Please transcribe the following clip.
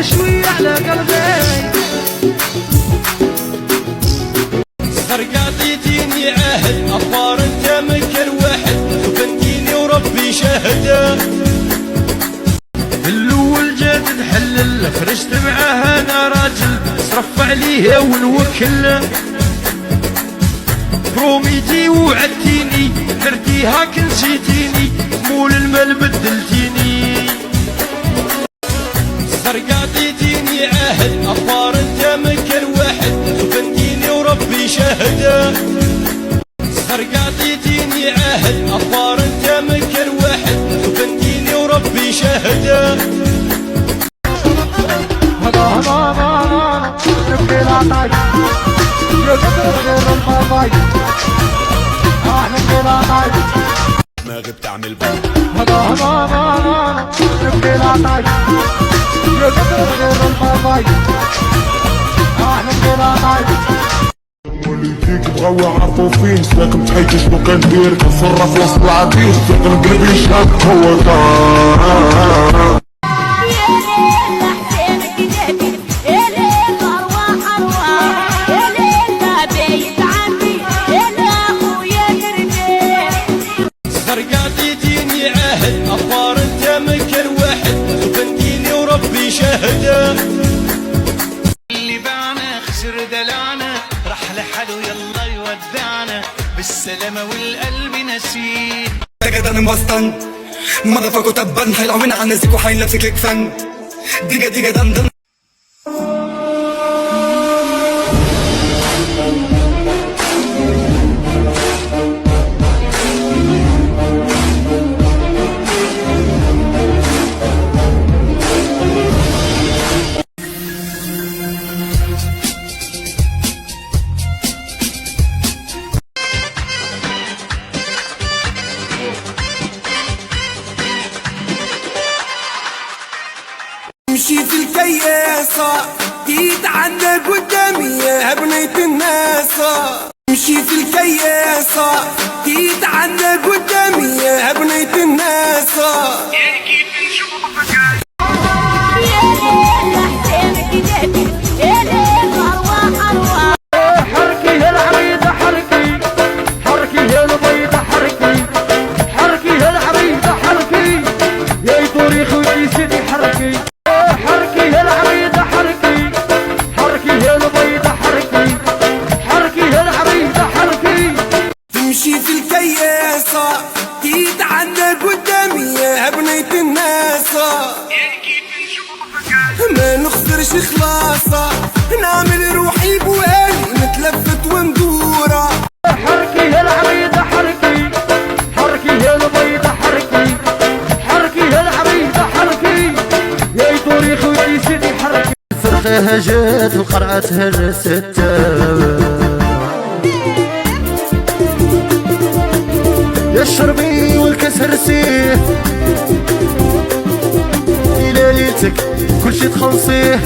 شوية على قلبي. عطيتيني عهد أفار انت مكر واحد وبنديني وربي شاهده. الاول جات تحلل خرجت معاها انا راجل صرف عليه ونوكل. بروميتي وعدتيني درتيها كنسيتيني مول المال بدلتيني. عطيتيني عهد أفار انت مكر واحد وبنديني وربي شاهده. عطيتيني عهد أفار انت مكر واحد وبنديني وربي شاهده. ما غبت اعمل وليديك بغاو يعرفو فين ساكن بحياتي شنو كندير كنصرف وسط العبيد ساكن قلبي شاب هو دار. عطيتيني عهد أفار انت مكر واحد وبنديني وربي شاهده. اللي باعنا خسر دلعنا راح لحاله يلا يودعنا بالسلامة والقلب نسيه. تجد مبسطن مضافك وتبن هيلعونا عن نسيك وحيلبسك لك فن ديجا ديجا دندن. مشيت الكياسة جيت عندك قدامي يا بنية الناسة. مشيت الكياسة جيت عندك قدامي يا بنية الناسة. يا كيف نشوفك يا ليل حسينك جدي يا ليل أرواح أرواح. حركي يا العريضة حركي حركي يا البيضة حركي حركي يا العريضة حركي يا يطوري خوتي سيدي حركي. حركي يا العريضة حركي حركي يا البيضة حركي حركي يا العريضة حركي. تمشي في الكياسة جيت عندك قدامي يا بنية الناسة. ما نخسرش خلاصة نعمل روحي بوالي نتلفت وندورة. حركي يا العريضة حركي حركي يا البيضة حركي حركي يا العريضة حركي يا يطوري خوتي سيدي حركي. فرخها جات وقرعتها الرست يا الشربي والكاس رسيه إلى ليلتك كلشي تخلصيه.